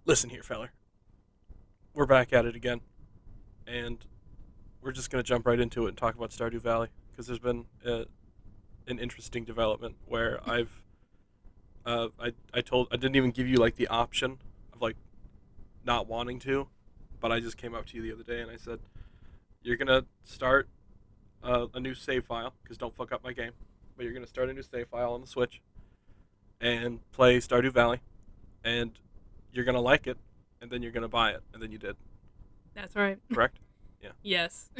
Listen here, feller. We're back at it again, and we're just gonna jump right into it and talk about Stardew Valley because there's been an interesting development where I didn't even give you like the option of like not wanting to, but I just came up to you the other day and I said you're gonna start a new save file because don't fuck up my game, but you're gonna start a new save file on the Switch and play Stardew Valley, and you're gonna like it, and then you're gonna buy it, and then you did. That's right. Correct? Yeah. Yes.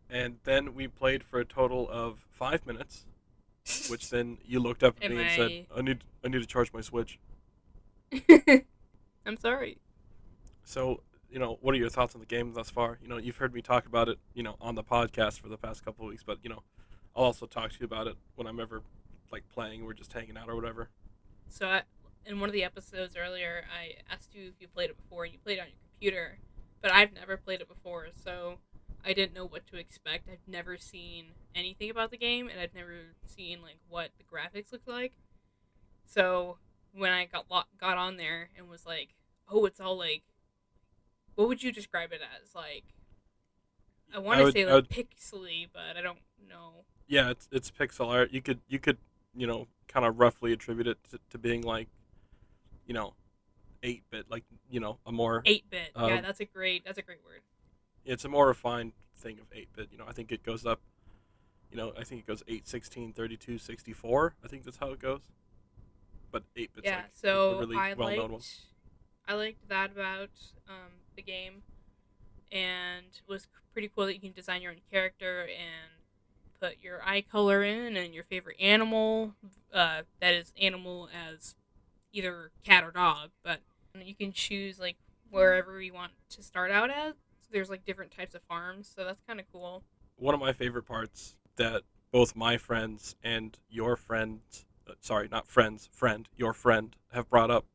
And then we played for a total of 5 minutes, which then you looked up at Am me and said, I? "I need to charge my Switch." I'm sorry. So, what are your thoughts on the game thus far? You've heard me talk about it, on the podcast for the past couple of weeks, but I'll also talk to you about it when I'm ever like playing. We're just hanging out or whatever. In one of the episodes earlier, I asked you if you played it before. You played it on your computer, but I've never played it before, so I didn't know what to expect. I've never seen anything about the game, and I've never seen like what the graphics look like. So when I got on there and was like, "Oh, it's all like," what would you describe it as? Like, I want I to would, say I like would, pixely, but I don't know. yeah, it's pixel art. You could kind of roughly attribute it to being like, you know, 8-bit, like a more 8-bit. uh, Yeah, that's a great word. it's a more refined thing of 8-bit. I think it goes up. I think it goes 8, 16, 32, 64. I think that's how it goes. But 8-bit's Yeah, like a so really well-known one. I liked that about the game, and it was pretty cool that you can design your own character and put your eye color in and your favorite animal. That is animal as either cat or dog, but you can choose like wherever you want to start out as. So there's like different types of farms, so that's kind of cool. One of my favorite parts that both my friends and your friend, sorry, not friends, friend, your friend, have brought up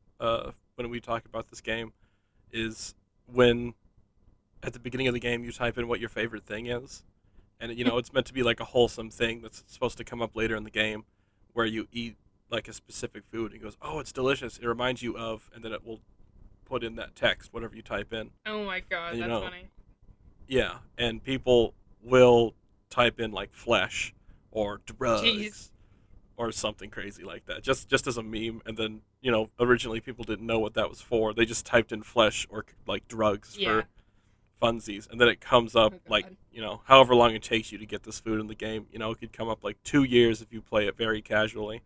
when we talk about this game is when at the beginning of the game you type in what your favorite thing is, and it's meant to be like a wholesome thing that's supposed to come up later in the game, where you eat like a specific food and it goes, oh, it's delicious. It reminds you of, and then it will put in that text whatever you type in, Oh my god, and that's funny. yeah, and people will type in like flesh or Jeez. drugs or something crazy like that, just as a meme. And then originally people didn't know what that was for. They just typed in flesh or like drugs Yeah. for funsies, and then it comes up Oh like god. however long it takes you to get this food in the game. It could come up like 2 years if you play it very casually,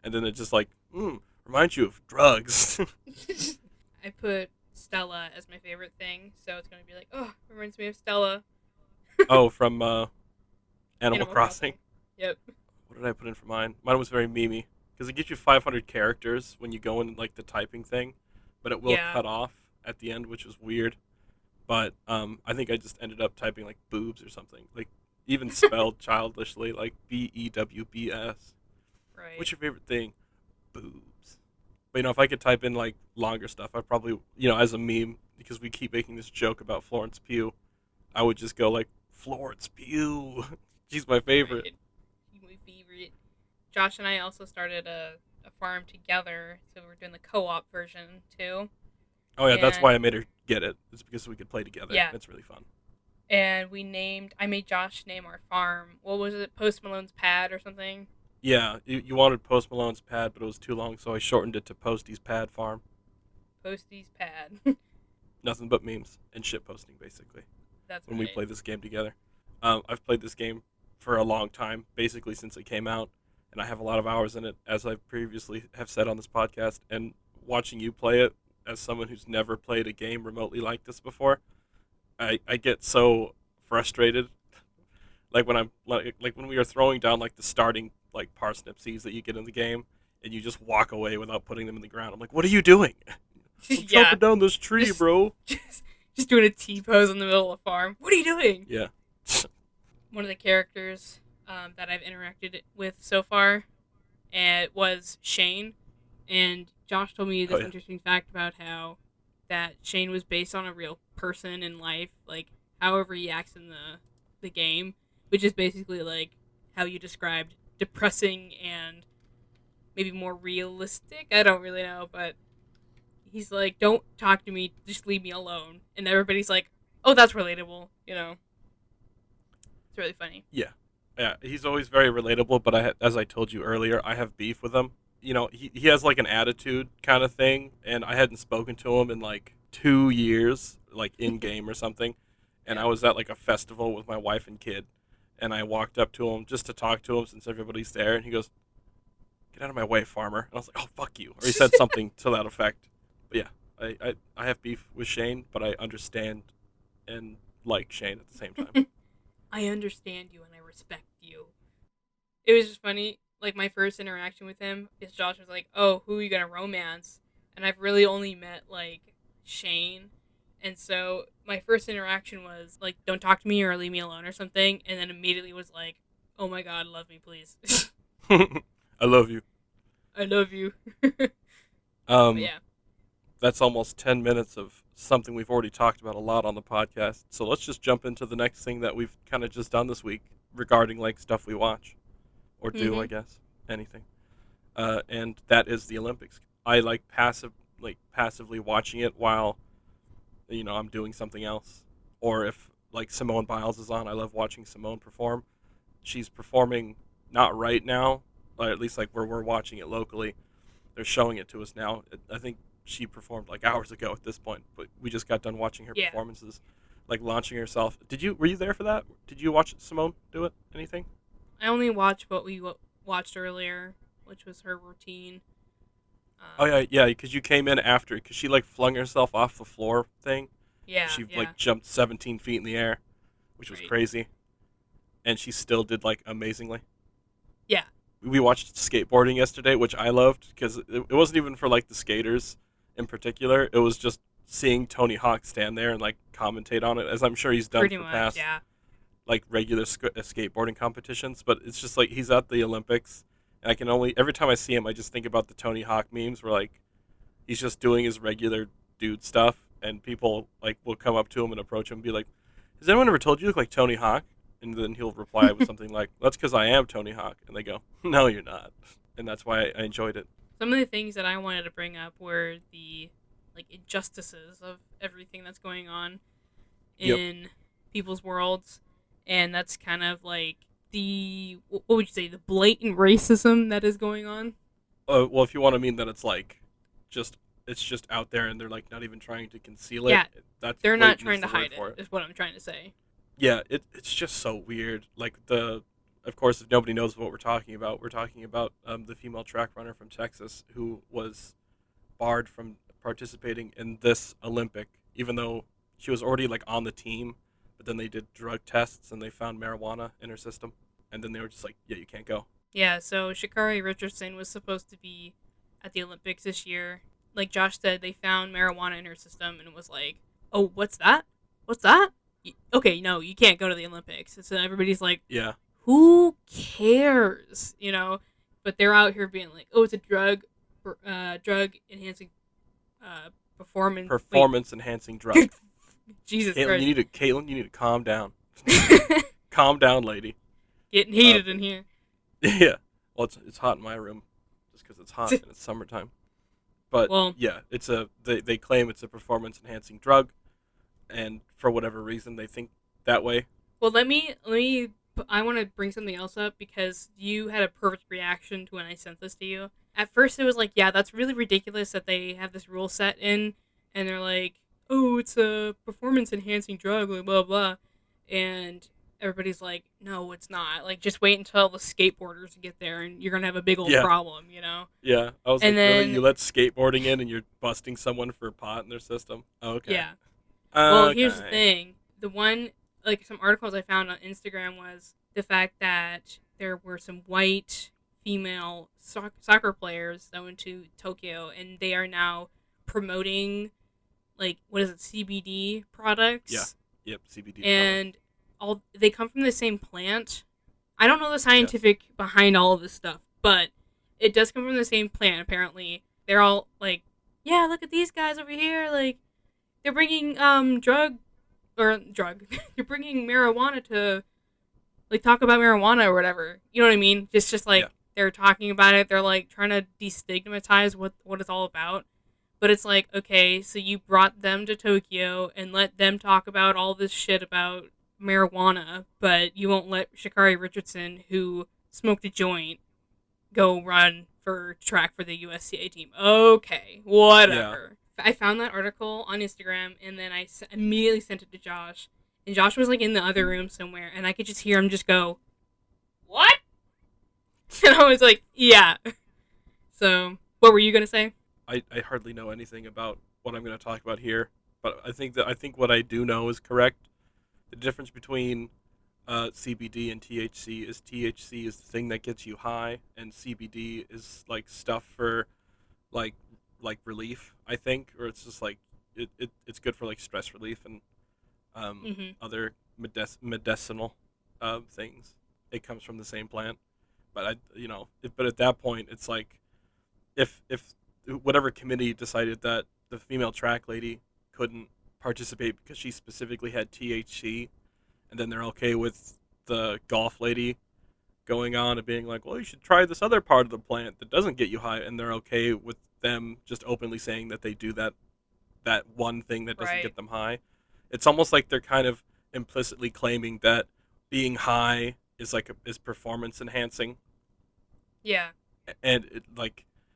and then it just like reminds you of drugs. I put Stella as my favorite thing, so it's gonna be like, oh, reminds me of Stella. Oh, from Animal Animal Crossing. Crossing. Yep. What did I put in for mine? Mine was very memey because it gives you 500 characters when you go in like the typing thing, but it will Yeah. cut off at the end, which was weird. But I think I just ended up typing like boobs or something, like even spelled childishly, like BEWBS. Right. What's your favorite thing? Boobs. But if I could type in like longer stuff, I probably as a meme, because we keep making this joke about Florence Pugh, I would just go like Florence Pugh. She's my favorite. Right. My favorite. Josh and I also started a farm together, so we're doing the co-op version too. Oh yeah, that's And why I made her get it. It's because we could play together. yeah, It's really fun. and I made Josh name our farm. What was it? Post Malone's Pad or something? Yeah, you wanted Post Malone's pad, but it was too long, so I shortened it to Posty's Pad Farm. Posty's Pad. Nothing but memes and shit posting, basically, That's when we right. play this game together. I've played this game for a long time, basically since it came out, and I have a lot of hours in it, as I previously have said on this podcast. And watching you play it, as someone who's never played a game remotely like this before, I get so frustrated. Like when I'm like when we are throwing down like the starting like parsnip seeds that you get in the game, and you just walk away without putting them in the ground. I'm like, what are you doing? I'm Yeah. chopping down this tree, Just, bro. just doing a T pose in the middle of the farm. What are you doing? Yeah. One of the characters that I've interacted with so far was Shane, and Josh told me Oh this yeah. interesting fact about how that Shane was based on a real person in life, like however he acts in the game, which is basically like how you described depressing and maybe more realistic. I don't really know, but he's like, "Don't talk to me, just leave me alone," and everybody's like, "Oh, that's relatable," you know. It's really funny. Yeah, yeah. He's always very relatable, but as I told you earlier, I have beef with him. He has like an attitude kind of thing, and I hadn't spoken to him in like 2 years, like in game or something. And Yeah. I was at like a festival with my wife and kid, and I walked up to him just to talk to him since everybody's there, and he goes, "Get out of my way, farmer." And I was like, "Oh, fuck you," or he said something to that effect. But yeah, I have beef with Shane, but I understand and like Shane at the same time. I understand you and I respect you. It was just funny. Like my first interaction with him is Josh was like, "Oh, who are you gonna romance?" And I've really only met like Shane, and so my first interaction was like, "Don't talk to me or leave me alone" or something, and then immediately was like, "Oh my God, love me, please." I love you. I love you. But Um, yeah. that's almost 10 minutes of something we've already talked about a lot on the podcast. So let's just jump into the next thing that we've kind of just done this week regarding like stuff we watch or do, I Mhm. guess, anything. And that is the Olympics. I like passively watching it while I'm doing something else, or if like Simone Biles is on, I love watching Simone perform. She's performing not right now, or at least like where we're watching it locally. They're showing it to us now. I think she performed like hours ago at this point, but we just got done watching her Yeah. performances, like launching herself. Were you there for that? Did you watch Simone do it? Anything? I only watched what we watched earlier, which was her routine. Oh Um. yeah, yeah, because you came in after, because she like flung herself off the floor thing. Yeah. She Yeah. like jumped 17 feet in the air, which was Right. crazy, and she still did like amazingly. Yeah. We watched skateboarding yesterday, which I loved because it wasn't even for like the skaters in particular. It was just seeing Tony Hawk stand there and like commentate on it, as I'm sure he's done Pretty for much. past Yeah. like regular skateboarding competitions. But it's just like he's at the Olympics, and I can only every time I see him, I just think about the Tony Hawk memes where like he's just doing his regular dude stuff, and people like will come up to him and approach him and be like, "Has anyone ever told you look like Tony Hawk?" And then he'll reply with something like, "That's because I am Tony Hawk." And they go, "No, you're not." And that's why I enjoyed it. Some of the things that I wanted to bring up were the like injustices of everything that's going on Yep. in people's worlds, and that's kind of like the what would you say the blatant racism that is going on. Well, if you want to mean that it's like, just it's just out there and they're like not even trying to conceal it. Yeah, That's they're not blatant is trying to the word hide it. for it. Is what I'm trying to say. Yeah, it's just so weird. Like of course, if nobody knows what we're talking about the female track runner from Texas who was barred from participating in this Olympic, even though she was already like on the team. But then they did drug tests and they found marijuana in her system, and then they were just like, "Yeah, you can't go." Yeah, so Sha'Carri Richardson was supposed to be at the Olympics this year. Like Josh said, they found marijuana in her system and it was like, "Oh, what's that? What's that? Okay, no, you can't go to the Olympics." And so everybody's like, Yeah, "Who cares?" But they're out here being like, "Oh, it's a drug enhancing performance." Wait, performance enhancing drug. Jesus Caitlin, Christ, you need to calm down. Calm down, lady. getting heated But in here. yeah, well, it's hot in my room just because it's hot and it's summertime. But Well, yeah, they claim it's a performance enhancing drug, and for whatever reason they think that way. let me. I want to bring something else up because you had a perfect reaction to when I sent this to you. At first, it was like, yeah, that's really ridiculous that they have this rule set in, and they're like, oh, it's a performance enhancing drug, blah blah blah, and everybody's like, no, it's not. Like, just wait until the skateboarders get there, and you're gonna have a big old Yeah, problem. yeah. I was And like, really? You then, let skateboarding in, and you're busting someone for pot in their system? Okay, yeah. Well, here's the okay. thing. The one, like, some articles I found on Instagram was the fact that there were some white female soccer players that went to Tokyo and they are now promoting, like, what is it, CBD Yeah, products. yep. CBD products. And all they come from the same plant. I don't know the Yes. scientific behind all of this stuff, but it does come from the same plant, apparently. They're all like, yeah, look at these guys over here. Like, they're bringing drug. You're bringing marijuana to like talk about marijuana or whatever. You know what I mean? Just Yeah. like they're talking about it. They're like trying to destigmatize what it's all about. But it's like, okay, so you brought them to Tokyo and let them talk about all this shit about marijuana, but you won't let Shikari Richardson, who smoked a joint, go run for track for the USCA team. Okay, Yeah. whatever. I found that article on Instagram and then immediately sent it to Josh. And Josh was like in the other room somewhere, and I could just hear him just go, "What?" And I was like, "Yeah." So, what were you gonna say? I hardly know anything about what I'm going to talk about here, but I think what I do know is correct. The difference between CBD and THC is the thing that gets you high, and CBD is like stuff for like relief. I think, or it's just like it's good for like stress relief and Mm-hmm. other medicinal things. It comes from the same plant, but but at that point, it's like if whatever committee decided that the female track lady couldn't participate because she specifically had THC, and then they're okay with the golf lady going on and being like, well, you should try this other part of the plant that doesn't get you high, and they're okay with them just openly saying that they do that one thing that doesn't Right. get them high. It's almost like they're kind of implicitly claiming that being high is is performance enhancing, Yeah. and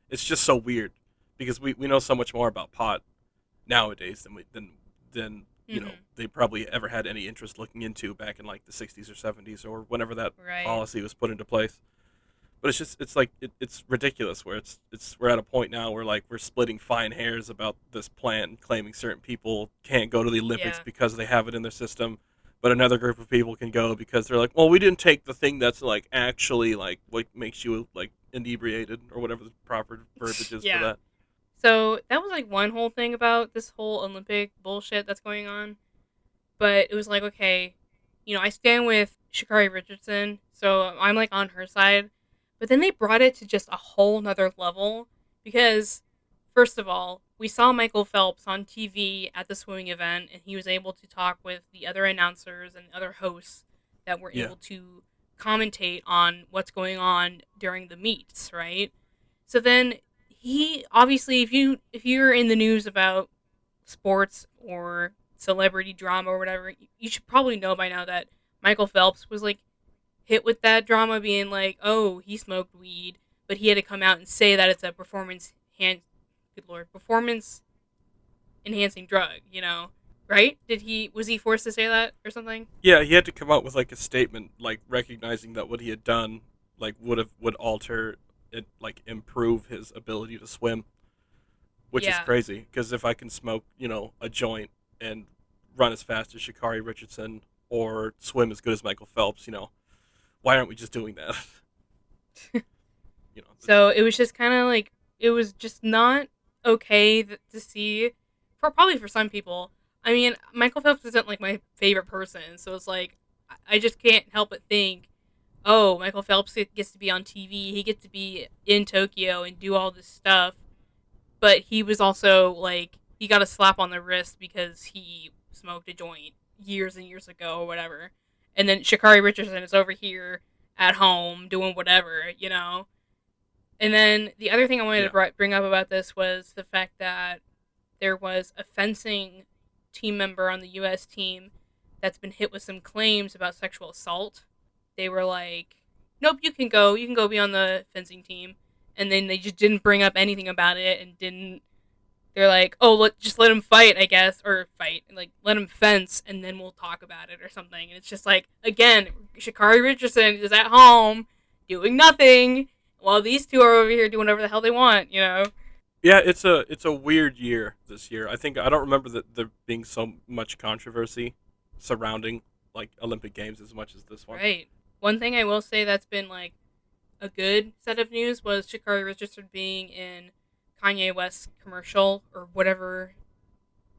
it's just so weird because we know so much more about pot nowadays than Mm-hmm. they probably ever had any interest looking into back in like the 60s or 70s or whenever that Right. policy was put into place. But it's like it's ridiculous where we're at a point now where like we're splitting fine hairs about this plan and claiming certain people can't go to the Olympics Yeah. because they have it in their system, but another group of people can go because they're like, well, we didn't take the thing that's like actually like what makes you like inebriated or whatever the proper verbiage is for Yeah. that. So that was like one whole thing about this whole Olympic bullshit that's going on. But it was like, okay, I stand with Shikari Richardson, so I'm like on her side. But then they brought it to just a whole nother level because, first of all, we saw Michael Phelps on TV at the swimming event, and he was able to talk with the other announcers and other hosts that were Yeah, able to commentate on what's going on during the meets, right? So then he obviously, if you're in the news about sports or celebrity drama or whatever, you should probably know by now that Michael Phelps was like hit with that drama, being like, oh, he smoked weed, but he had to come out and say that it's a good lord, performance enhancing drug, right? Was he forced to say that or something? yeah, he had to come out with like a statement like recognizing that what he had done like would alter it, like improve his ability to swim, which is Yeah, crazy because if I can smoke, a joint and run as fast as Shikari Richardson or swim as good as Michael Phelps, why aren't we just doing that? It's so it was just kind of like it was just not okay to see for probably for some people. I mean, Michael Phelps isn't like my favorite person, so it's like I just can't help but think, oh, Michael Phelps gets to be on TV, he gets to be in Tokyo and do all this stuff, but he was also like he got a slap on the wrist because he smoked a joint years and years ago or whatever, and then Shakari Richardson is over here at home doing whatever. And then the other thing I wanted yeah, to bring up about this was the fact that there was a fencing team member on the U.S. team that's been hit with some claims about sexual assault. They were like, "Nope, you can go. You can go be on the fencing team." And then they just didn't bring up anything about it and didn't. They're like, "Oh, just let him fight, I guess, or fight, and like let him fence, and then we'll talk about it or something." And it's just like, again, Shakari Richardson is at home doing nothing while these two are over here doing whatever the hell they want. yeah. It's a weird year this year. I don't remember that there being so much controversy surrounding like Olympic Games as much as this one. Right. One thing I will say that's been like a good set of news was Shakari Richardson being in Kanye West's commercial or whatever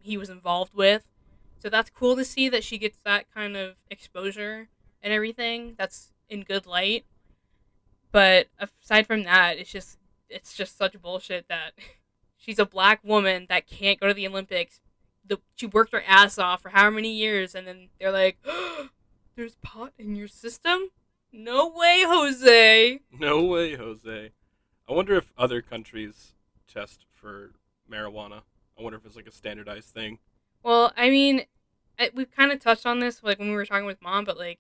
he was involved with. So that's cool to see that she gets that kind of exposure and everything. That's in good light. But aside from that, it's just such bullshit that she's a black woman that can't go to the Olympics. She worked her ass off for how many years, and then they're like, "There's pot in your system? No way, Jose." No way, Jose. I wonder if other countries test for marijuana. I wonder if it's like a standardized thing. Well, I mean, we've kind of touched on this like when we were talking with mom, but like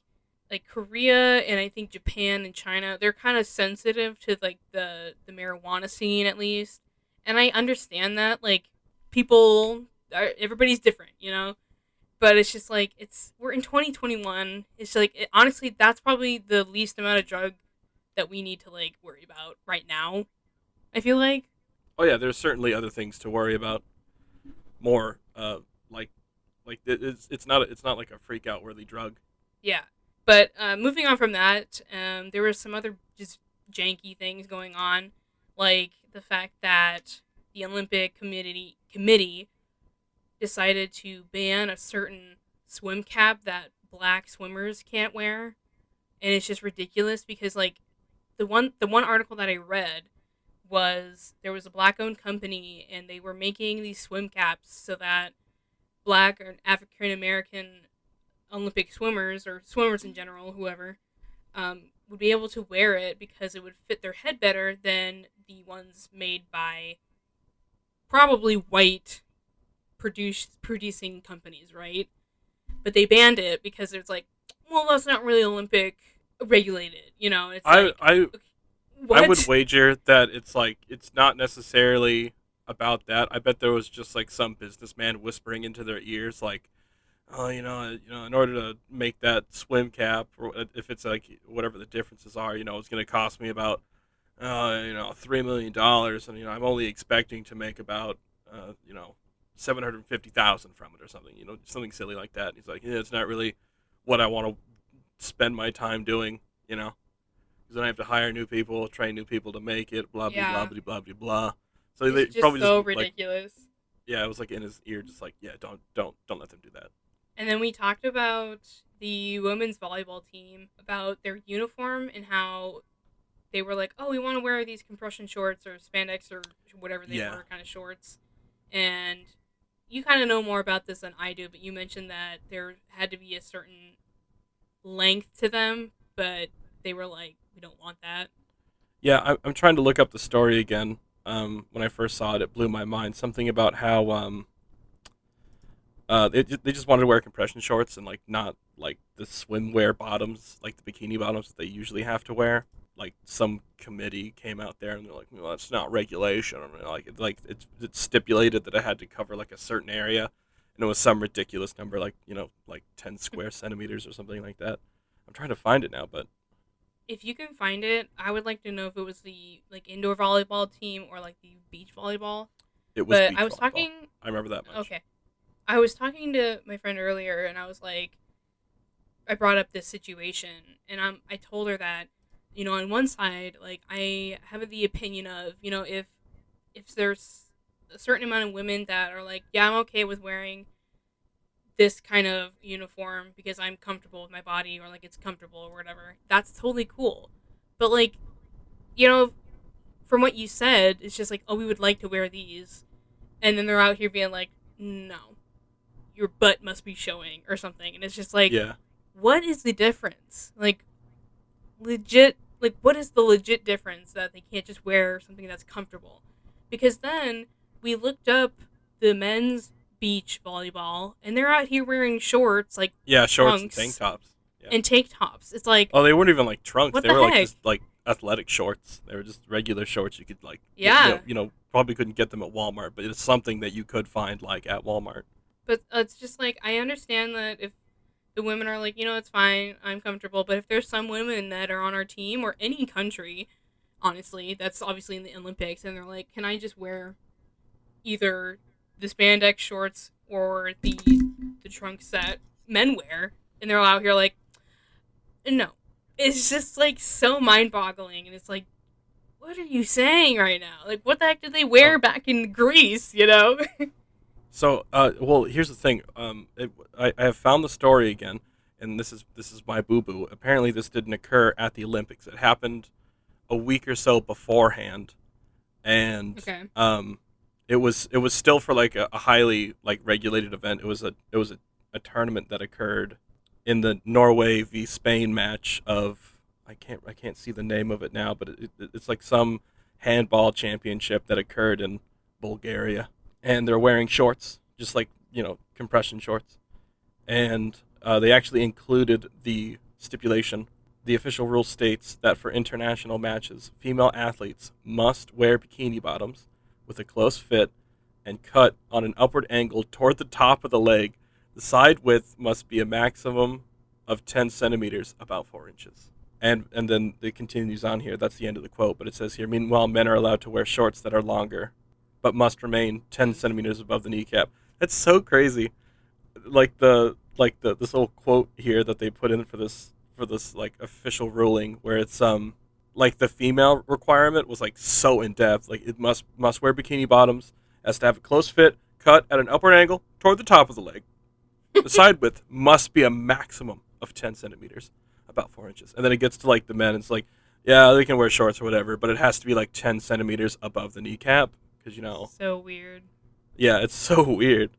Korea and I think Japan and China, they're kind of sensitive to like the marijuana scene at least, and I understand that like people are everybody's different, you know. But it's just like we're in 2021. It's like honestly, that's probably the least amount of drug that we need to like worry about right now. I feel like. Oh yeah, there's certainly other things to worry about more. Like it's not like a freak out worthy drug. Yeah. But moving on from that, there were some other just janky things going on, like the fact that the Olympic committee decided to ban a certain swim cap that black swimmers can't wear, and it's just ridiculous because like the one article that I read was there was a black owned company and they were making these swim caps so that black or African American Olympic swimmers or swimmers in general, whoever, would be able to wear it because it would fit their head better than the ones made by probably white producing companies, right? But they banned it because it's like, well, that's not really Olympic regulated, you know? It's I like, I okay, I would what? wager that it's like it's not necessarily about that. I bet there was just like some businessman whispering into their ears, like, "Oh, in order to make that swim cap, or if it's like whatever the differences are, it's going to cost me about, $3 million, and I'm only expecting to make about, 750,000 from it or something, something silly like that." And he's like, "Yeah, it's not really what I want to spend my time doing, you know." Because then I have to hire new people, train new people to make it, blah blah blah Yeah, blah blah blah blah. So it's they just probably just so like, ridiculous. yeah, it was like in his ear, just like, yeah, don't let them do that. And then we talked about the women's volleyball team, about their uniform and how they were like, oh, we want to wear these compression shorts or spandex or whatever they Yeah, were kind of shorts. And you kind of know more about this than I do, but you mentioned that there had to be a certain length to them, but they were like, we don't want that. yeah. I'm trying to look up the story again. When I first saw it, it blew my mind. Something about how they just wanted to wear compression shorts and like not like the swimwear bottoms, like the bikini bottoms that they usually have to wear. Like some committee came out there and they're like, "Well, that's not regulation." I mean, it's stipulated that it had to cover like a certain area, and it was some ridiculous number, like like 10 square centimeters or something like that. I'm trying to find it now, but If you can find it, I would like to know if it was the like indoor volleyball team or like the beach volleyball. it was But I beach was volleyball. talking. I remember that much. Okay, I was talking to my friend earlier, and I was like, I brought up this situation, and I told her that, on one side, like I have the opinion of, if there's a certain amount of women that are like, yeah, I'm okay with wearing this kind of uniform because I'm comfortable with my body or like it's comfortable or whatever. That's totally cool. But like, you know, from what you said, it's just like, oh, we would like to wear these, and then they're out here being like, no, your butt must be showing or something, and it's just like, Yeah. what is the difference? Like, legit, like, what is the legit difference that they can't just wear something that's comfortable? Because then we looked up the men's beach volleyball, and they're out here wearing shorts, like Yeah, shorts and tank trunks tops. Yeah. and tank tops. It's like, Oh, they weren't even like trunks. what They the were like heck? just like athletic shorts. They were just regular shorts. You could like Yeah, probably couldn't get them at Walmart, but it's something that you could find like at Walmart. but it's just like, I understand that if the women are like, it's fine, I'm comfortable, but if there's some women that are on our team or any country, honestly, that's obviously in the Olympics, and they're like, can I just wear either the spandex shorts or the trunks that men wear, and they're out here like, no. It's just like so mind boggling, and it's like, what are you saying right now? Like, what the heck did they wear Oh, back in Greece? You know? so well, here's the thing. I have found the story again, and this is my boo boo. Apparently, this didn't occur at the Olympics. It happened a week or so beforehand, and Okay. it was still for like a highly like regulated event. It was a tournament that occurred in the Norway v Spain match of I can't see the name of it now, but it's like some handball championship that occurred in Bulgaria. and they're wearing shorts, just like compression shorts. And they actually included the stipulation. The official rule states that for international matches, female athletes must wear bikini bottoms with a close fit and cut on an upward angle toward the top of the leg. The side width must be a maximum of 10 centimeters, about 4 inches. And then it continues on here. That's the end of the quote. But it says here, meanwhile, men are allowed to wear shorts that are longer, but must remain 10 centimeters above the kneecap. That's so crazy. Like the this little quote here that they put in for this like official ruling, where it's like the female requirement was like so in depth. Like it must wear bikini bottoms, has to have a close fit, cut at an upward angle toward the top of the leg. The side width must be a maximum of 10 centimeters, about 4 inches. And then it gets to like the men. It's like, yeah, they can wear shorts or whatever, but it has to be like 10 centimeters above the kneecap because So weird. yeah, it's so weird.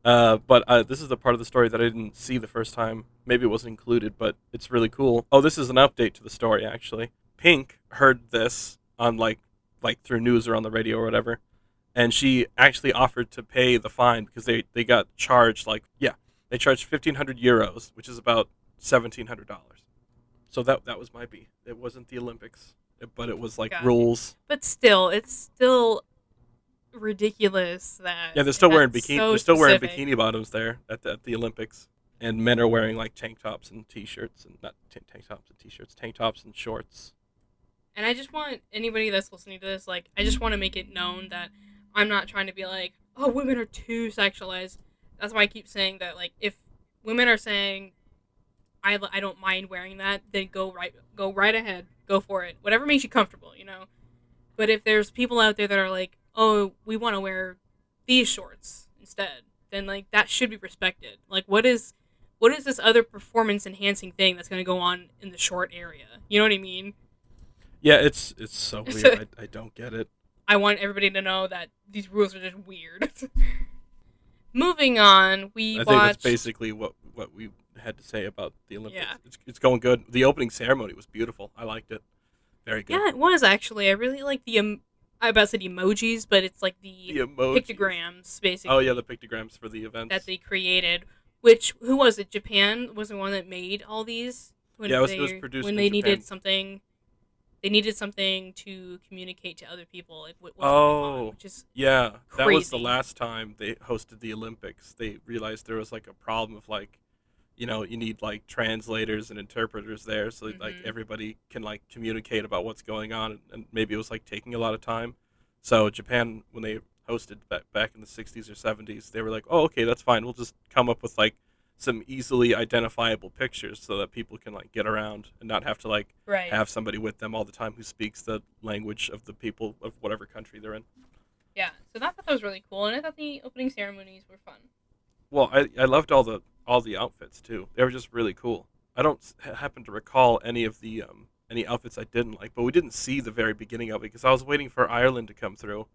But this is the part of the story that I didn't see the first time. Maybe it wasn't included, but it's really cool. Oh, this is an update to the story actually. Pink heard this on like through news or on the radio or whatever, and she actually offered to pay the fine because they got charged they charged 1,500 euros, which is about $1,700. So that was my B. It wasn't the Olympics, but it was like Gotcha. rules. But still, it's still ridiculous that Yeah, they're still wearing that's bikini. so They're still wearing specific. bikini bottoms there at the Olympics, and men are wearing like tank tops and t-shirts, and not tank tops and t-shirts, tank tops and shorts. And I just want anybody that's listening to this, like, I just want to make it known that I'm not trying to be like, oh, women are too sexualized. That's why I keep saying that, like, if women are saying, I don't mind wearing that, then go right ahead, go for it, whatever makes you comfortable, you know. But if there's people out there that are like, oh, we want to wear these shorts instead, then like that should be respected. Like, what is this other performance enhancing thing that's going to go on in the short area? You know what I mean? Yeah, it's so weird. I don't get it. I want everybody to know that these rules are just weird. Moving on, we I think that's watched. basically what we had to say about the Olympics. Yeah. It's going good. The opening ceremony was beautiful. I liked it. Very good. Yeah, it was actually. I really like the. I about to say the emojis, but it's like the The emojis. pictograms, basically. Oh yeah, the pictograms for the events. That they created. Which who was it? Japan was the one that made all these. When Yeah, it was produced when in they Japan. needed something. They needed something to communicate to other people, like what was going on, which is Yeah, that was the crazy. last time they hosted the Olympics. They realized there was like a problem of like, you need like translators and interpreters there, so like Mhm. everybody can like communicate about what's going on, and maybe it was like taking a lot of time. So Japan, when they hosted back in the 60s or 70s, they were like, oh, okay, that's fine. We'll just come up with like some easily identifiable pictures so that people can like get around and not have to like Right. have somebody with them all the time who speaks the language of the people of whatever country they're in. Yeah. So I thought that was really cool, and I thought the opening ceremonies were fun. Well, I loved all the outfits too. They were just really cool. I don't happen to recall any of the any outfits I didn't like, but we didn't see the very beginning of it because I was waiting for Ireland to come through,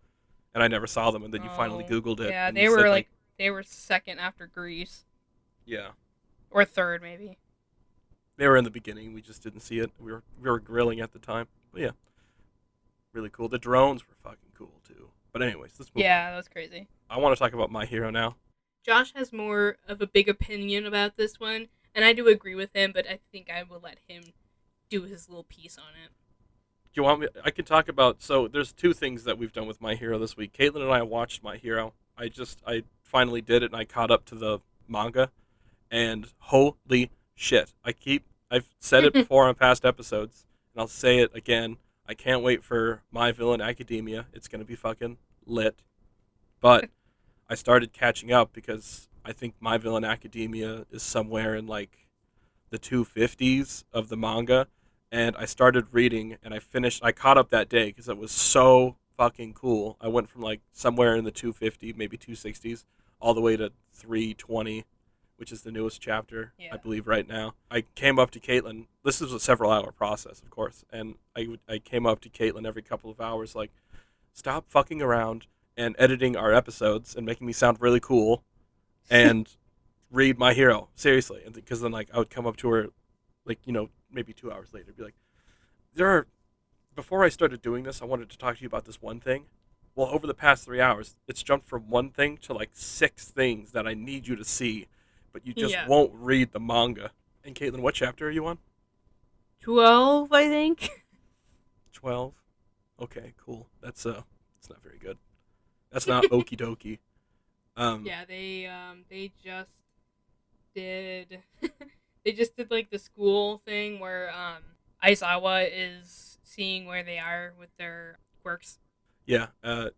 and I never saw them. And then you finally Oh, Googled it, yeah, and they you were said like they were second after Greece, yeah, or third maybe. they were in the beginning. We just didn't see it. We were grilling at the time, but yeah, really cool. The drones were fucking cool too. But anyways, let's move on. Yeah, that was crazy. I want to talk about My Hero now. Josh has more of a big opinion about this one, and I do agree with him, but I think I will let him do his little piece on it. Do you want me? I can talk about. So there's two things that we've done with My Hero this week. Caitlin and I watched My Hero. I finally did it, and I caught up to the manga, and holy shit! I've said it before on past episodes, and I'll say it again. I can't wait for My Villain Academia. It's gonna be fucking lit. But I started catching up because I think My Villain Academia is somewhere in like the 250s of the manga, and I started reading and I caught up that day because it was so fucking cool. I went from like somewhere in the 250, maybe 260s, all the way to 320, which is the newest chapter, Yeah. I believe, right now. I came up to Caitlin. This was a several-hour process, of course, and I came up to Caitlin every couple of hours, like, stop fucking around and editing our episodes and making me sound really cool, and read My Hero seriously. And because then, like, I would come up to her, like, maybe 2 hours later, be like, before I started doing this, I wanted to talk to you about this one thing. Well, over the past 3 hours, it's jumped from one thing to like six things that I need you to see, but you just Yeah. won't read the manga. And Caitlin, what chapter are you on? 12, I think. 12. Okay, cool. It's not very good. That's not okie dokie. Um, Yeah, they just did they just did like the school thing where Aizawa is seeing where they are with their quirks. yeah.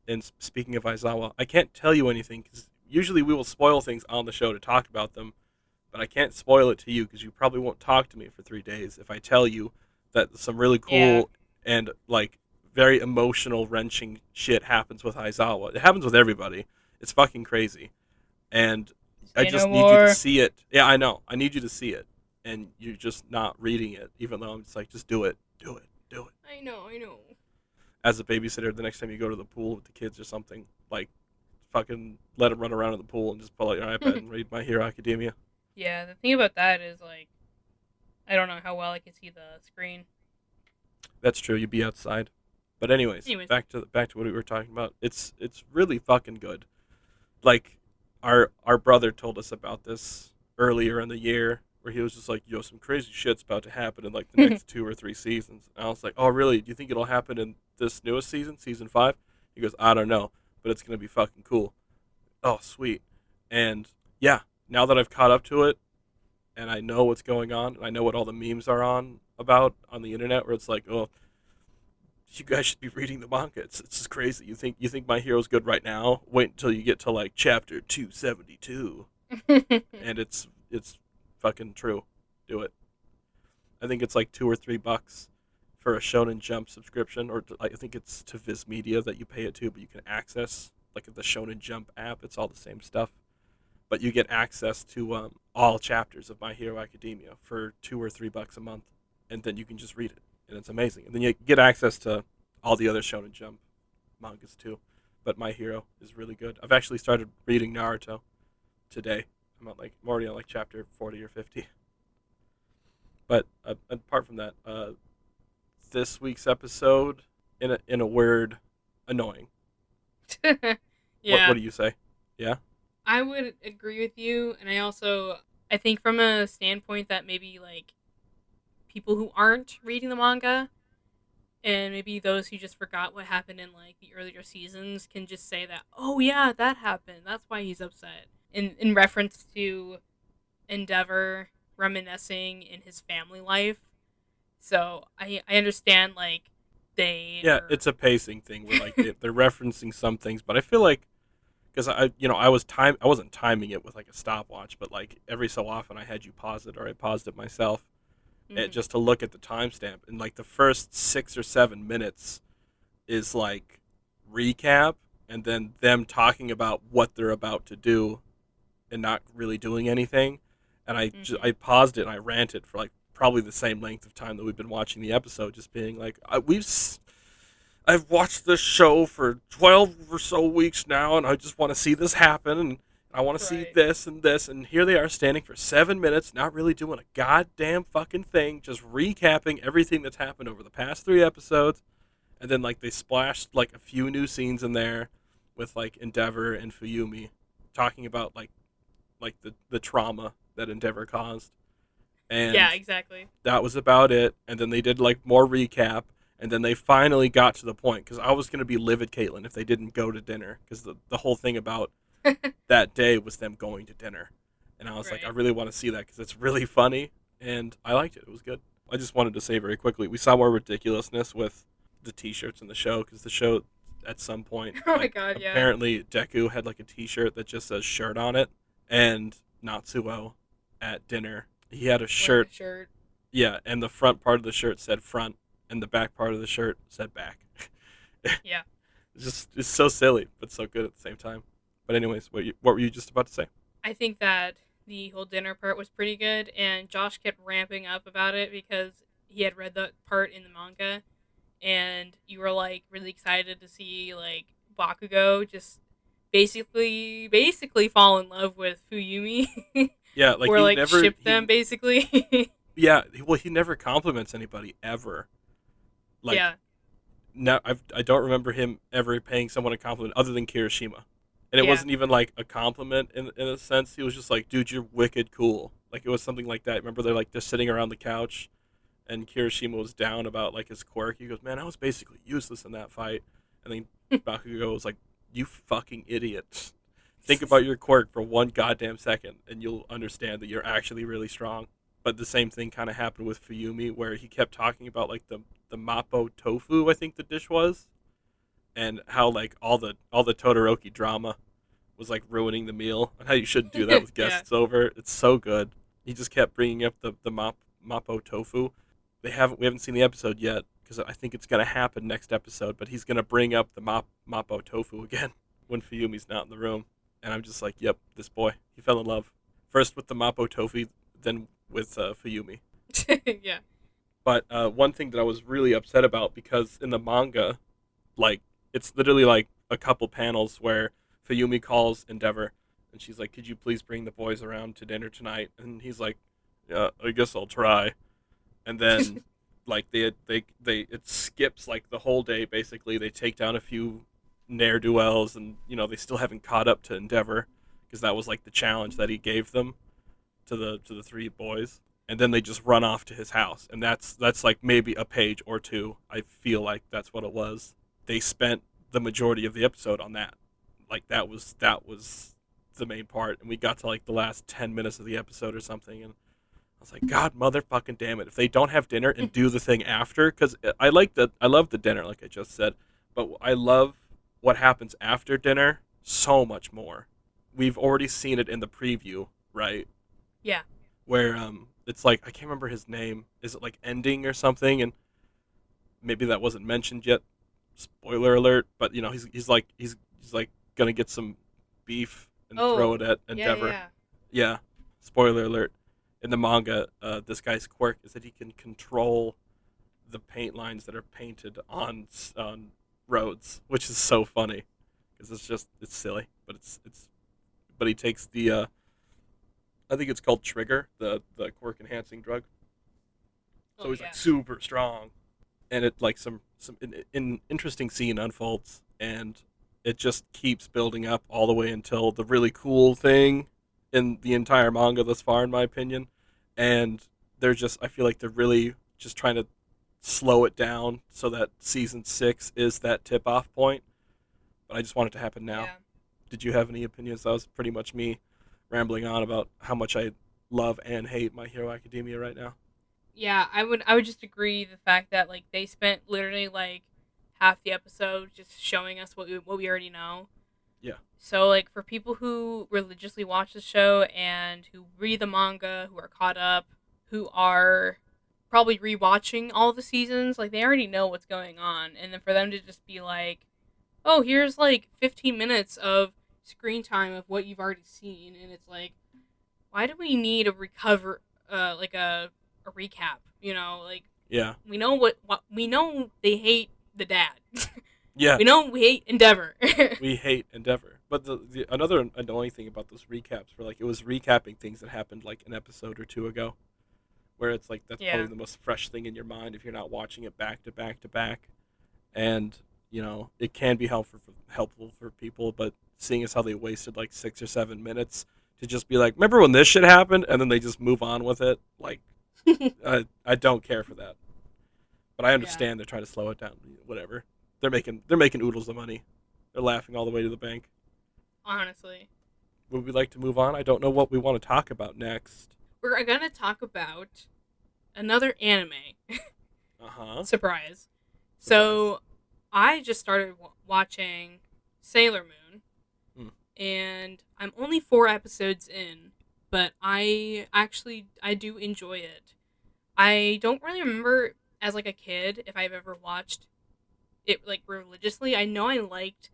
And speaking of Aizawa, I can't tell you anything because usually we will spoil things on the show to talk about them, but I can't spoil it to you because you probably won't talk to me for 3 days if I tell you that some really Yeah. cool and like very emotional, wrenching shit happens with Aizawa. It happens with everybody. It's fucking crazy, and I Say no just need you to more. see it. Yeah, I know. I need you to see it, and you're just not reading it, even though I'm just like, just do it, do it, do it. I know, I know. As a babysitter, the next time you go to the pool with the kids or something, like, fucking let them run around in the pool and just pull out your iPad and read My Hero Academia. Yeah, the thing about that is like I don't know how well I can see the screen. That's true. You'd be outside. But anyways, Anyways. back to what we were talking about. It's really fucking good. Like our brother told us about this earlier in the year, where he was just like, "Yo, some crazy shit's about to happen in like the next 2 or 3 seasons." And I was like, "Oh, really? Do you think it'll happen in this newest season, season 5?" He goes, "I don't know, but it's gonna be fucking cool." Oh, sweet. And yeah, now that I've caught up to it, and I know what's going on, and I know what all the memes are on about on the internet, where it's like, "Oh, you guys should be reading the manga. It's just crazy. You think My Hero's good right now? Wait until you get to like chapter 272, and it's fucking true. Do it. I think it's like $2 or $3 for a Shonen Jump subscription, or I think it's to Viz Media that you pay it to, but you can access like the Shonen Jump app. It's all the same stuff, but you get access to all chapters of My Hero Academia for $2 or $3 a month, and then you can just read it, and it's amazing. And then you get access to all the other Shonen Jump mangas too. But My Hero is really good. I've actually started reading Naruto today. I'm already on like chapter 40 or 50. But apart from that, this week's episode, in a word, annoying. What Yeah, do you say? Yeah. I would agree with you, and I think from a standpoint that maybe like people who aren't reading the manga and maybe those who just forgot what happened in like the earlier seasons can just say that, oh yeah, that happened, that's why he's upset, in reference to Endeavor reminiscing in his family life. So I understand like they Yeah, are. it's a pacing thing where like they're referencing some things, but I feel like because I wasn't timing it with like a stopwatch, but like every so often I had you pause it or I paused it myself, Mhm. just to look at the timestamp, and like the first 6 or 7 minutes is like recap, and then them talking about what they're about to do and not really doing anything, and I Mhm. paused it and I ranted for like probably the same length of time that we've been watching the episode, just being like, I've watched this show for 12 or so weeks now, and I just want to see this happen, and I want to see Right. this and this, and here they are standing for 7 minutes, not really doing a goddamn fucking thing, just recapping everything that's happened over the past 3 episodes, and then like they splashed like a few new scenes in there with like Endeavor and Fuyumi talking about like the trauma that Endeavor caused, Yeah, and exactly. that was about it. And then they did like more recap, and then they finally got to the point, because I was going to be livid, Caitlin, if they didn't go to dinner, because the whole thing about that day was them going to dinner, and I was like, I Right. really want to see that because it's really funny, and I liked it. It was good. I just wanted to say very quickly, we saw more ridiculousness with the T-shirts in the show, because the show at some point, Oh my like god, yeah. apparently Deku had like a T-shirt that just says shirt on it, and Natsuo at dinner, he had a Wearing shirt. a shirt. Yeah, and the front part of the shirt said front, and the back part of the shirt said back. Yeah. It's so silly, but so good at the same time. But anyways, what were you just about to say? I think that the whole dinner part was pretty good, and Josh kept ramping up about it because he had read the part in the manga, and you were like really excited to see like Bakugo just basically fall in love with Fuyumi, Yeah, like or he like never ship them basically. yeah, well he never compliments anybody ever. Like Yeah. no, I don't remember him ever paying someone a compliment other than Kirishima. And it Yeah. wasn't even like a compliment in a sense. He was just like, dude, you're wicked cool. Like it was something like that. Remember they're sitting around the couch and Kirishima was down about like his quirk. He goes, man, I was basically useless in that fight. And then Bakugo was like, you fucking idiot. Think about your quirk for one goddamn second and you'll understand that you're actually really strong. But the same thing kind of happened with Fuyumi where he kept talking about like the Mappo tofu, I think the dish was, and how like all the Todoroki drama was like ruining the meal, and how you shouldn't do that with Yeah. guests over. It's so good. He just kept bringing up the Mappo tofu. We haven't seen the episode yet because I think it's gonna happen next episode. But he's gonna bring up the Mappo tofu again when Fuyumi's not in the room, and I'm just like, yep, this boy, he fell in love first with the Mappo tofu, then with Fuyumi. Yeah. But one thing that I was really upset about because in the manga, like it's literally like a couple panels where Fuyumi calls Endeavor and she's like, "Could you please bring the boys around to dinner tonight?" And he's like, "Yeah, I guess I'll try." And then like they it skips like the whole day basically. They take down a few ne'er do wells and they still haven't caught up to Endeavor because that was like the challenge that he gave them to the three boys. And then they just run off to his house, and that's like maybe a page or two. I feel like that's what it was. They spent the majority of the episode on that. Like that was the main part, and we got to like the last 10 minutes of the episode or something, and I was like, God, motherfucking damn it! If they don't have dinner and do the thing after, because I love the dinner, like I just said, but I love what happens after dinner so much more. We've already seen it in the preview, right? Yeah. Where it's like I can't remember his name. Is it like ending or something? And maybe that wasn't mentioned yet. Spoiler alert! But he's like gonna get some beef and throw Oh. it at Yeah. Endeavor. Yeah. Yeah, spoiler alert. In the manga, this guy's quirk is that he can control the paint lines that are painted on roads, which is so funny because it's silly, but it's but he takes the I think it's called Trigger, the quirk enhancing drug. So Oh he's yeah. like super strong, and it like some an interesting scene unfolds, and it just keeps building up all the way until the really cool thing in the entire manga thus far, in my opinion. And I feel like they're really just trying to slow it down so that season 6 is that tip off point. But I just want it to happen now. Yeah. Did you have any opinions? That was pretty much me rambling on about how much I love and hate My Hero Academia right now. Yeah, I would just agree the fact that like they spent literally like half the episode just showing us what we already know. Yeah. So like for people who religiously watch the show and who read the manga, who are caught up, who are probably rewatching all the seasons, like they already know what's going on, and then for them to just be like, "Oh, here's like 15 minutes of screen time of what you've already seen," and it's like, why do we need a recover like a recap, like Yeah. we know what we know they hate the dad. Yeah. We know we hate Endeavor. We hate Endeavor. But the another annoying thing about those recaps were like it was recapping things that happened like an episode or two ago, where it's like that's Yeah. probably the most fresh thing in your mind if you're not watching it back to back to back, and it can be helpful for people, but seeing as how they wasted like 6 or 7 minutes to just be like, remember when this shit happened, and then they just move on with it, like I don't care for that. But I Yeah. understand they're trying to slow it down. Whatever. They're making oodles of money. They're laughing all the way to the bank. Honestly, Would we like to move on? I don't know what we want to talk about next. we're gonna talk about another anime. Uh huh. Surprise. So, I just started watching Sailor Moon, Hmm. and I'm only 4 episodes in, but I do enjoy it. I don't really remember as like a kid if I've ever watched it like religiously. I know I liked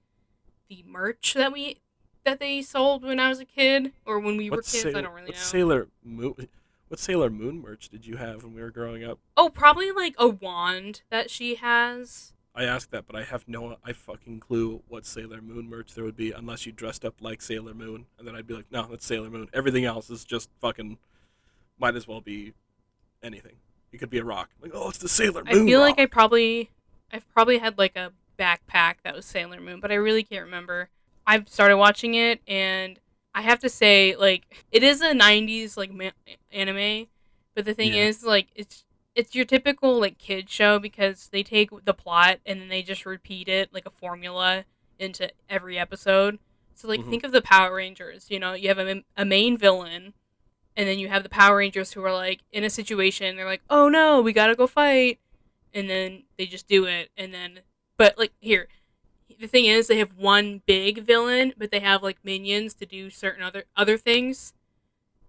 the merch that they sold when I was a kid or when we were kids. I don't really What know. Sailor Moon merch did you have when we were growing up? Oh, probably like a wand that she has. I asked that, but I have no I fucking clue what Sailor Moon merch there would be unless you dressed up like Sailor Moon, and then I'd be like, no, that's Sailor Moon. Everything else is just fucking might as well be anything. It could be a rock. Like, oh, it's the Sailor I Moon feel rock. like I probably I've probably had like a backpack that was Sailor Moon, but I really can't remember. I've started watching it, and I have to say, like, it is a '90s like anime, but the thing Yeah. is, like, it's your typical like kid show because they take the plot and then they just repeat it like a formula into every episode. So like, Hmm. think of the Power Rangers. You know, you have a main villain, and then you have the Power Rangers who are like in a situation. They're like, oh no, we gotta go fight, and then they just do it, and then but like here the thing is they have one big villain, but they have like minions to do certain other things.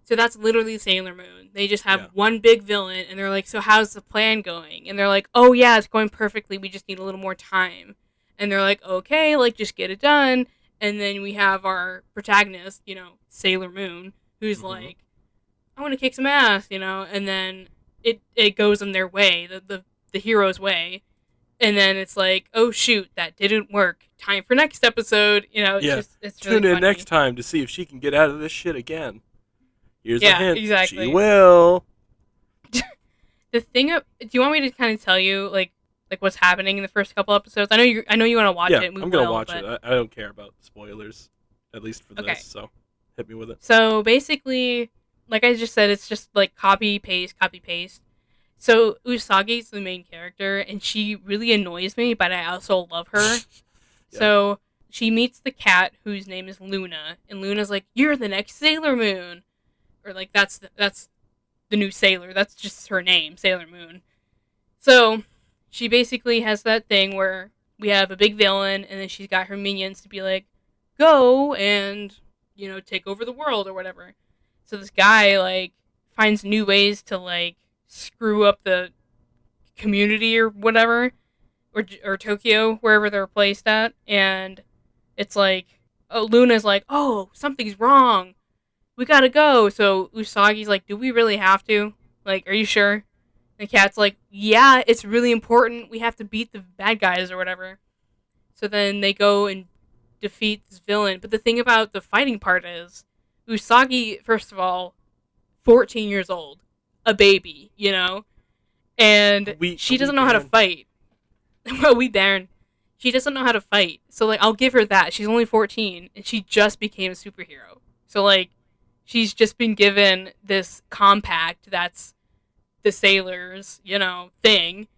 So that's literally Sailor Moon. They just have Yeah. one big villain, and they're like, so how's the plan going? And they're like, oh yeah, it's going perfectly, we just need a little more time. And they're like, okay, like just get it done. And then we have our protagonist, you know, Sailor Moon, who's Hmm. like, I want to kick some ass, you know. And then it goes in their way, the hero's way. And then it's like, oh shoot, that didn't work. Time for next episode. You know, Yeah. it's really Tune in next funny. time to see if she can get out of this shit again. Here's a Yeah, hint. She exactly. will. The thing of, do you want me to kind of tell you like what's happening in the first couple episodes? I know you want to watch Yeah, it. And we I'm gonna will, watch but it. I don't care about spoilers, at least for okay. this. So hit me with it. So basically, like I just said, it's just like copy paste, copy paste. So Usagi's the main character, and she really annoys me, but I also love her. Yeah. So she meets the cat whose name is Luna, and Luna's like, "You're the next Sailor Moon," or like that's the new Sailor. That's just her name, Sailor Moon. So she basically has that thing where we have a big villain, and then she's got her minions to be like, go and, you know, take over the world or whatever. So this guy, like, finds new ways to, like, screw up the community or whatever, or Tokyo, wherever they're placed at. And it's like, oh, Luna's like, oh, something's wrong. We gotta go. So Usagi's like, do we really have to? Like, are you sure? And Cat's like, yeah, it's really important. We have to beat the bad guys or whatever. So then they go and defeat this villain. But the thing about the fighting part is, Usagi, first of all, 14 years old, a baby, you know, and A she wee doesn't know how to bairn. fight. Well, we Baron. She doesn't know how to fight. So like, I'll give her that. She's only 14, and she just became a superhero. So like, she's just been given this compact that's the sailors, you know, thing,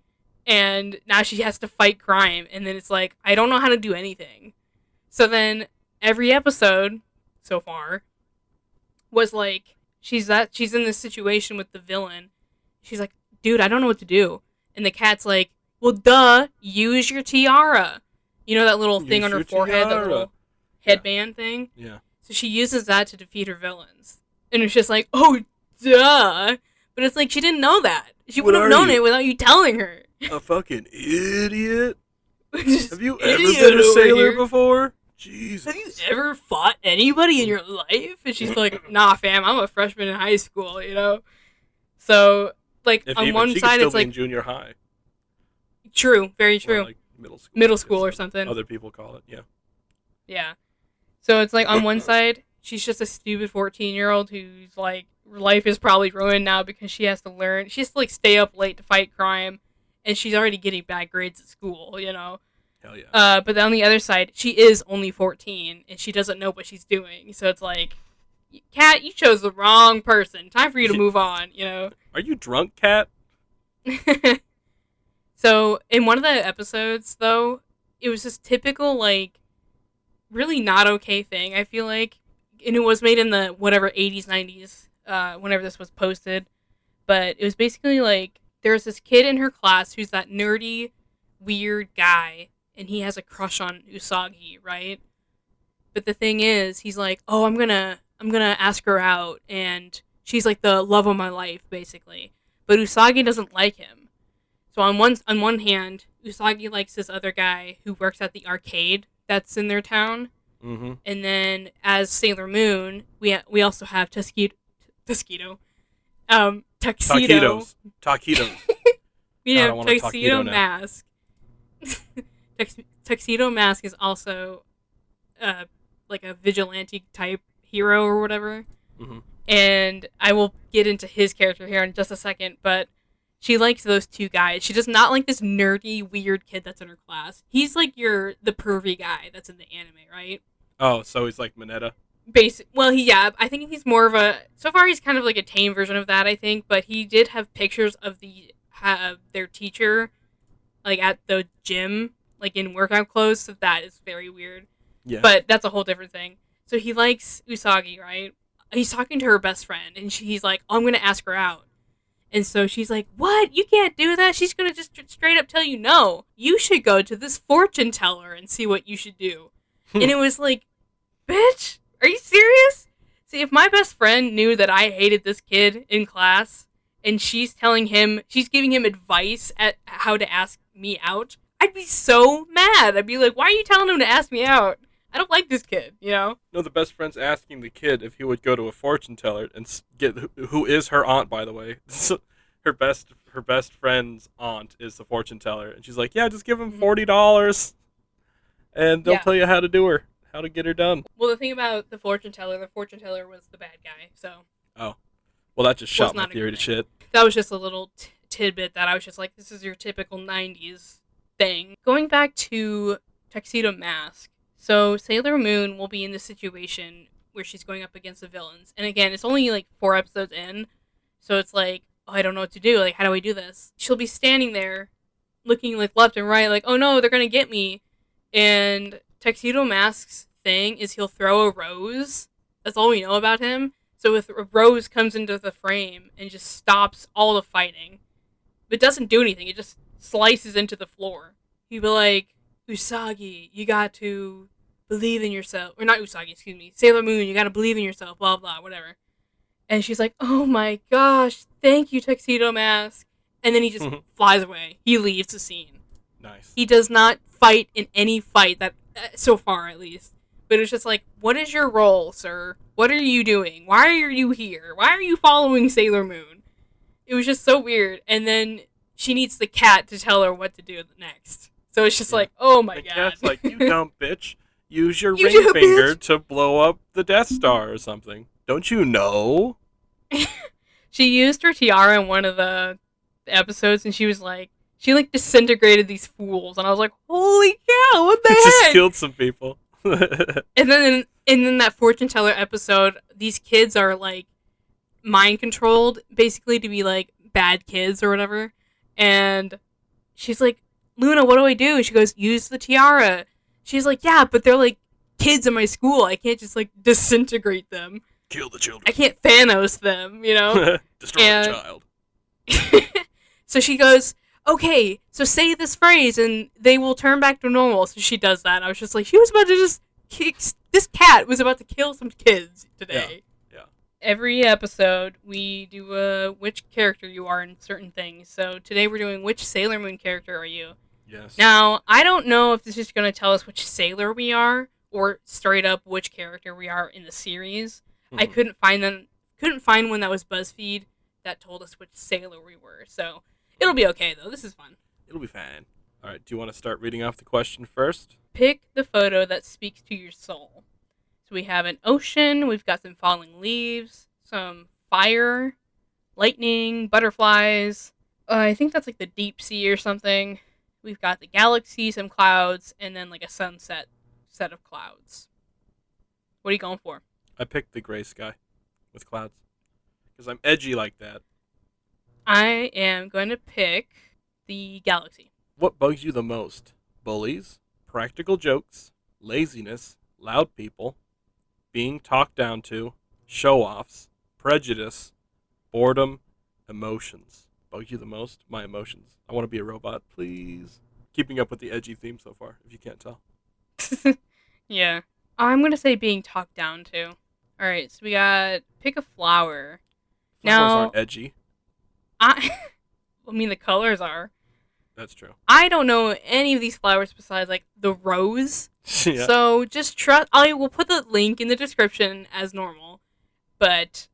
and now she has to fight crime, and then it's like, I don't know how to do anything. So then every episode so far was like, she's in this situation with the villain. She's like, dude, I don't know what to do. And the cat's like, well, duh, use your tiara. You know that little thing on Use her your forehead, that tiara. little Yeah. headband thing? Yeah. So she uses that to defeat her villains. And it's just like, oh, duh. But it's like, she didn't know that. She What would have are known you? it without you telling her. A fucking idiot? Just Have you ever idiot been a over sailor here. before? Have you Jesus. ever fought anybody in your life? And she's like, nah, fam, I'm a freshman in high school, you know? So, like, If on even, one she could side, still it's be in like, junior high. true, very Or true. like middle school. Middle I school or guess something. other people call it. Yeah. Yeah. So it's like, on one side, she's just a stupid 14-year-old who's like, life is probably ruined now because she has to learn. She has to, like, stay up late to fight crime, and she's already getting bad grades at school, you know? Hell yeah. But on the other side, she is only 14 and she doesn't know what she's doing. So it's like, Kat, you chose the wrong person. Time for you to move on, you know? Are you drunk, Cat? So in one of the episodes, though, it was this typical, like, really not okay thing, I feel like. And it was made in the whatever 80s, 90s, whenever this was posted. But it was basically like, there's this kid in her class who's that nerdy, weird guy, and he has a crush on Usagi, right? But the thing is, he's like, "Oh, I'm gonna ask her out," and she's like the love of my life, basically. But Usagi doesn't like him. So on one hand, Usagi likes this other guy who works at the arcade that's in their town, Mm-hmm. and then as Sailor Moon, we also have Tuxedo, Tuxedo. Taquitos. Taquitos. We God, I have want a taquito Tuxedo now. Mask. Tuxedo Mask is also like a vigilante type hero or whatever. Mm-hmm. And I will get into his character here in just a second, but She likes those two guys. She does not like this nerdy, weird kid that's in her class. He's like the pervy guy that's in the anime, right? Oh, so he's like Mineta. Basic. Well, yeah. I think he's more of a. So far, he's kind of like a tame version of that. I think, but he did have pictures of their teacher, like at the gym, like in workout clothes. So that is very weird. Yeah. But that's a whole different thing. So he likes Usagi, right? He's talking to her best friend, and he's like, oh, "I'm gonna ask her out." And so she's like, "What? You can't do that. She's gonna just straight up tell you no. You should go to this fortune teller and see what you should do." And it was like, bitch, are you serious? See, if my best friend knew that I hated this kid in class, and she's giving him advice at how to ask me out, I'd be so mad. I'd be like, why are you telling him to ask me out? I don't like this kid, you know? No, the best friend's asking the kid if he would go to a fortune teller and get who is her aunt, by the way. her best friend's aunt is the fortune teller, and she's like, yeah, just give him $40, and they'll tell you how to get her done. Well, the thing about the fortune teller was the bad guy, so. Oh, well, that just shot my theory to shit. That was just a little tidbit that I was just like, this is your typical 90s thing. Going back to Tuxedo Mask. So Sailor Moon will be in this situation where she's going up against the villains. And again, it's only like 4 episodes in. So it's like, oh, I don't know what to do. Like, how do I do this? She'll be standing there looking like left and right, like, oh no, they're going to get me. And Tuxedo Mask's thing is he'll throw a rose. That's all we know about him. So if a rose comes into the frame and just stops all the fighting, but doesn't do anything, it just slices into the floor. He'd be like, Usagi, you got to believe in yourself. Or not Usagi, excuse me. Sailor Moon, you gotta believe in yourself, blah, blah, whatever. And she's like, oh my gosh, thank you, Tuxedo Mask. And then he just flies away. He leaves the scene. Nice. He does not fight in any fight, that so far at least. But it's just like, what is your role, sir? What are you doing? Why are you here? Why are you following Sailor Moon? It was just so weird. And then she needs the cat to tell her what to do next. So it's just like, oh my god. The cat's like, you dumb bitch. Use your ring finger to blow up the Death Star or something. Don't you know? She used her tiara in one of the episodes, and she was like, she like disintegrated these fools, and I was like, holy cow, what the heck? Just killed some people. And then that fortune teller episode, these kids are like mind controlled, basically, to be like bad kids or whatever. And she's like, Luna, what do I do? She goes, use the tiara. She's like, yeah, but they're like kids in my school. I can't just like disintegrate them. Kill the children. I can't Thanos them, you know? Destroy the child. So she goes, okay, so say this phrase and they will turn back to normal. So she does that. I was just like, she was about to just kick. This cat was about to kill some kids today. Yeah. Every episode, we do which character you are in certain things. So today we're doing which Sailor Moon character are you? Yes. Now, I don't know if this is going to tell us which sailor we are or straight up which character we are in the series. I couldn't find one that was BuzzFeed that told us which sailor we were. So it'll be okay, though. This is fun. It'll be fine. All right, do you want to start reading off the question first? Pick the photo that speaks to your soul. So we have an ocean, we've got some falling leaves, some fire, lightning, butterflies. I think that's like the deep sea or something. We've got the galaxy, some clouds, and then like a sunset set of clouds. What are you going for? I picked the gray sky with clouds because I'm edgy like that. I am going to pick the galaxy. What bugs you the most? Bullies, practical jokes, laziness, loud people, being talked down to, show-offs, prejudice, boredom, emotions. Bugs you the most? My emotions. I want to be a robot, please. Keeping up with the edgy theme so far, if you can't tell. Yeah. I'm going to say being talked down to. Alright, so we got pick a flower. Flowers aren't edgy. I mean, the colors are. That's true. I don't know any of these flowers besides, like, the rose. Yeah. So just trust. I will put the link in the description as normal. But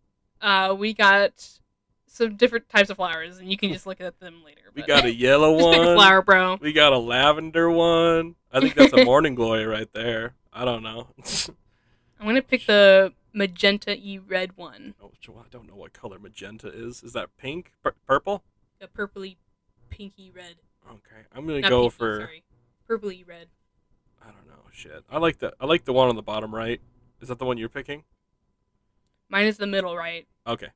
we got some different types of flowers, and you can just look at them later. We got a yellow just one. Pick a flower, bro. We got a lavender one. I think that's a morning glory right there. I don't know. I'm going to pick the magenta-y red one. Oh, I don't know what color magenta is. Is that pink? Purple? a purpley, pinky red. Okay, I'm gonna Not go pinky, for sorry. Purpley red. I don't know shit. I like the one on the bottom right. Is that the one you're picking? Mine is the middle right. Okay,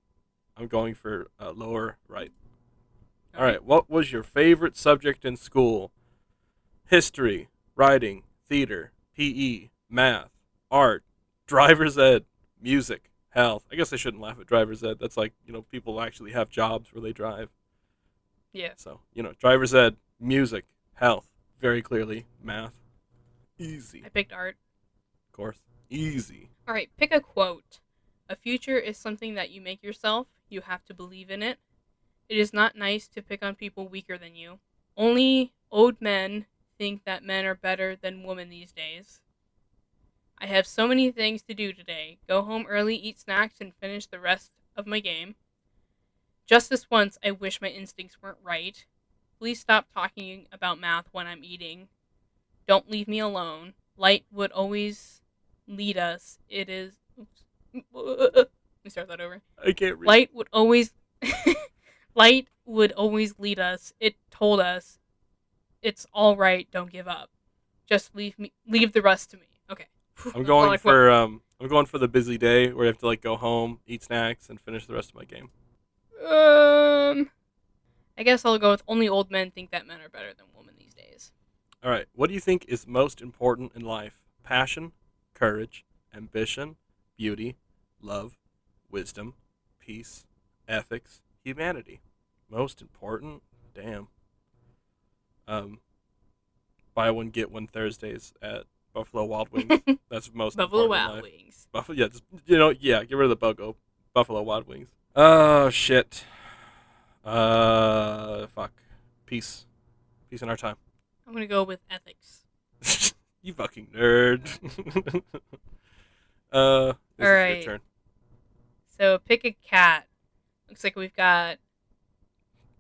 I'm going for lower right. All All right. right, what was your favorite subject in school? History, writing, theater, PE, math, art, driver's ed, music, health. I guess I shouldn't laugh at driver's ed. That's like, people actually have jobs where they drive. Yeah. So, driver's ed, music, health, very clearly, math. Easy, I picked art. of course. Easy. All right. Pick a quote. A future is something that you make yourself. You have to believe in it. It is not nice to pick on people weaker than you. Only old men think that men are better than women these days. I have so many things to do today. Go home early, eat snacks, and finish the rest of my game. Just this once, I wish my instincts weren't right. Please stop talking about math when I'm eating. Don't leave me alone. Light would always lead us. It is. Oops. Let me start that over. I can't read. Light would always. Light would always lead us. It told us, "It's all right. Don't give up. Just leave the rest to me." Okay. I'm That's all going I quote. for the busy day where you have to like go home, eat snacks, and finish the rest of my game. I guess I'll go with only old men think that men are better than women these days. All right. What do you think is most important in life? Passion, courage, ambition, beauty, love, wisdom, peace, ethics, humanity. Most important? Damn. Um, buy one get one Thursdays at Buffalo Wild Wings. That's most Buffalo important in Wild life. Wings. Buffalo, yeah, just yeah, get rid of the BOGO. Buffalo Wild Wings. Oh shit. Fuck. Peace. Peace in our time. I'm gonna go with ethics. You fucking nerd. This All is your right. turn. So pick a cat. Looks like we've got.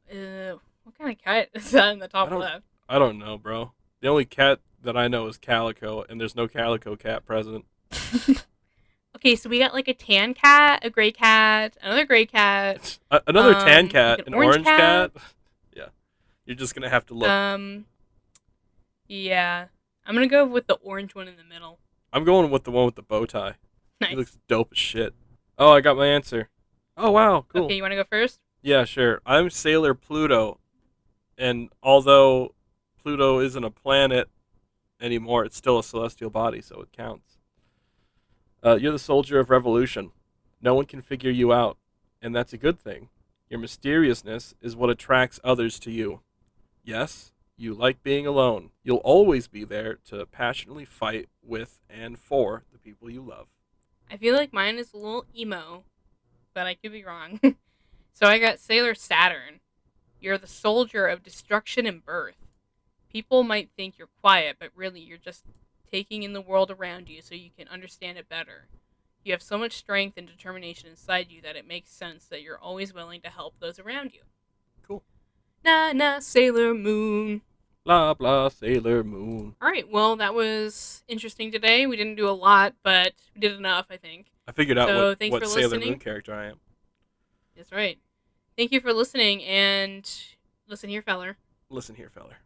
What kind of cat is that in the I top don't. left? I don't know, bro. The only cat that I know is Calico, and there's no Calico cat present. Okay, so we got like a tan cat, a gray cat, another gray cat, Another tan like cat, an an orange orange cat. cat. Yeah, you're just gonna have to look. Yeah. I'm gonna go with the orange one in the middle. I'm going with the one with the bow tie. He Nice. looks dope as shit. Oh, I got my answer. Oh wow, cool. Okay, you want to go first? Yeah, sure. I'm Sailor Pluto, and although Pluto isn't a planet anymore, it's still a celestial body, so it counts. You're the soldier of revolution. No one can figure you out, and that's a good thing. Your mysteriousness is what attracts others to you. Yes, you like being alone. You'll always be there to passionately fight with and for the people you love. I feel like mine is a little emo, but I could be wrong. So I got Sailor Saturn. You're the soldier of destruction and birth. People might think you're quiet, but really you're just taking in the world around you so you can understand it better. You have so much strength and determination inside you that it makes sense that you're always willing to help those around you. Cool. Na na Sailor Moon. Blah blah Sailor Moon. All right, well that was interesting today. We didn't do a lot, but we did enough, I think. I figured out So what, thanks what for Sailor listening. Moon character I am. That's right. Thank you for listening, and listen here, feller. Listen here, feller.